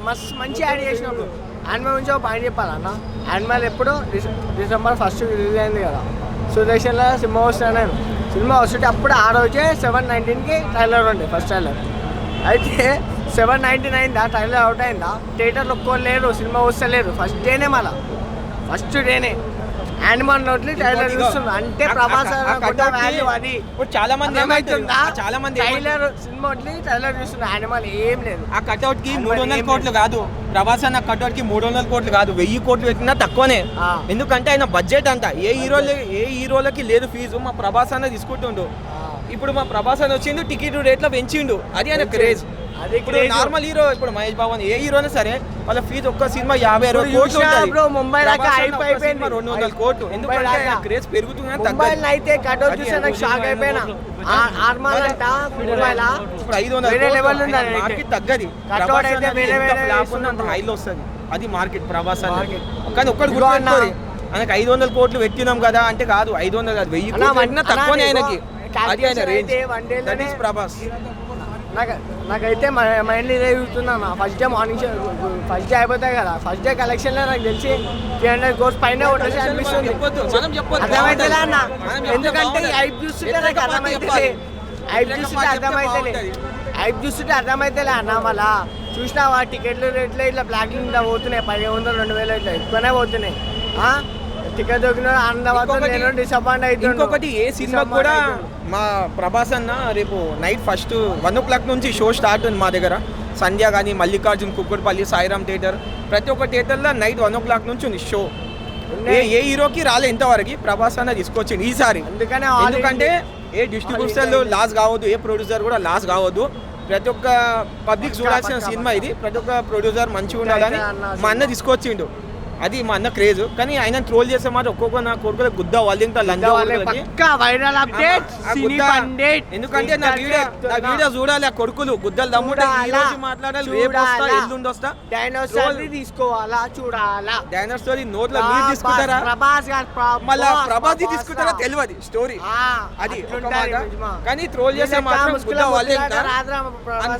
మస్తు మంచి యాడ్ చేసినప్పుడు. యానిమల్ నుంచి ఒక పాయింట్ చెప్పాలన్న, యానిమల్ ఎప్పుడు డిసెంబర్ 1 రిలీజ్ అయింది కదా, సుదర్శన్లో సినిమా వస్తాను. సినిమా వస్తుంటే అప్పుడు ఆ రోజే 7/19కి ట్రైలర్ ఉండే, ఫస్ట్ ట్రైలర్. అయితే 7/99 ట్రైలర్ అవుట్ అయిందా, థియేటర్లో ఒక్కలేరు, సినిమా వస్తలేరు. ఫస్ట్ డేనే యానిమల్ నోట్లి ట్రైలర్ చూస్తుంది అంటే ప్రభాస్ అది చాలా మంది ట్రైలర్ సినిమా ట్రైలర్ చూస్తుంది. యానిమల్ ఏం లేదు. ఆ కట్అవుట్ కి 300 కోట్లు కాదు, ప్రభాస్ అన్న కట్అవుట్ కి 300 కోట్లు కాదు, 1000 కోట్లు పెట్టినా తక్కువనే. ఎందుకంటే ఆయన బడ్జెట్ అంట ఏ హీరోలకి లేదు ఫీజు, మా ప్రభాస్ అన్న తీసుకుంటుండు. ఇప్పుడు మా ప్రభాస్ అన్న వచ్చిండు, టికెట్ రేట్లో పెంచిండు, అది ఆయన క్రేజ్. ఇప్పుడు నార్మల్ హీరో, ఇప్పుడు మహేష్ బాబు ఏ హీరోనే సరే వాళ్ళ ఫీజు ఒక్క సినిమా 50-60 కోట్లు ఉంటుంది. ముంబై 200 కోట్లు. ఎందుకంటే క్రేజ్ పెరుగుతుందని తగ్గదు. అయితే కట్అవుట్ చూస్తే నాకు షాక్ అయిపోయినా. ఇప్పుడు 500 మార్కెట్ తగ్గది, హైలో వస్తుంది, అది మార్కెట్ ప్రభాస్ అన్న. కానీ ఒక్కటి గుర్తుపెట్టుకోవాలి, ఆయనకి 500 కోట్లు పెట్టినాం కదా అంటే కాదు, 500 కాదు, 1000 కోట్లు తక్కువనే ఆయనకి, అది ఆయన రేంజ్. That is Prabhas. నాకైతే మైండ్లో ఇదే చూస్తున్నాను. First day morning first day అయిపోతాయి కదా, ఫస్ట్ డే కలెక్షన్లో నాకు తెలిసి 300 crores పైన కొట్టేసి అనిపిస్తుంది. అర్థమైతేలే అన్న, ఎందుకంటే ఐప్ చూస్తుంటే నాకు అర్థమైతేలే అన్న. మళ్ళా చూసినావా టికెట్లు రేట్లు ఇట్లా బ్లాక్ ఇట్లా పోతున్నాయి, 1500-2000 ఇట్లా ఎక్కువనే పోతున్నాయి. టికెట్ దొరికిన ఆనందపడుతుంది, డిసప్పాయింట్ అవుతుంది. ఇంకొకటి ఏ సినిమా కూడా మా ప్రభాస్ అన్న రేపు నైట్ ఫస్ట్ 1 o'clock నుంచి షో స్టార్ట్ ఉంది మా దగ్గర. సంధ్య కానీ, మల్లికార్జున్, కుక్కడపల్లి, సాయిరామ్ థియేటర్, ప్రతి ఒక్క థియేటర్లో నైట్ 1 o'clock నుంచి ఉంది షో. ఏ హీరోకి రాలే ఇంతవరకు, ప్రభాస్ అన్న తీసుకొచ్చింది ఈసారి. ఎందుకంటే ఏ డిస్ట్రిబ్యూటర్లు లాస్ కావద్దు, ఏ ప్రొడ్యూసర్ కూడా లాస్ కావద్దు. ప్రతి ఒక్క పబ్లిక్ చూడాల్సిన సినిమా ఇది, ప్రతి ఒక్క ప్రొడ్యూసర్ మంచిగా ఉండాలని మా అన్న తీసుకొచ్చిండు. అది మా అన్న క్రేజ్. కానీ ఆయన ట్రోల్ చేసే మాట ఒక్కొక్క నా కొడుకుల గుద్ద వాళ్ళకి ఎందుకంటే నా వీడియో చూడాలి, ఆ కొడుకులు గుద్దలు దమ్ముంటే ఈ రోజు మాట్లాడాలి, రేపు వస్తా, ఎల్లుండి వస్తా, తీసుకోవాలా చూడాలా, డైనర్ స్టోరీ నోట్లో మీరు తీసుకుంటారా, మళ్ళీ ప్రభాస్ తీసుకుంటారా తెలియదు స్టోరీ, అది కానీ ట్రోల్ చేసే మాత్రం గుద్ద వాళ్ళే.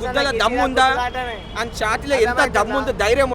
గుద్దల దమ్ము ఉందా, అని చాటిలో ఎంత దమ్ము ఉందో, ధైర్యం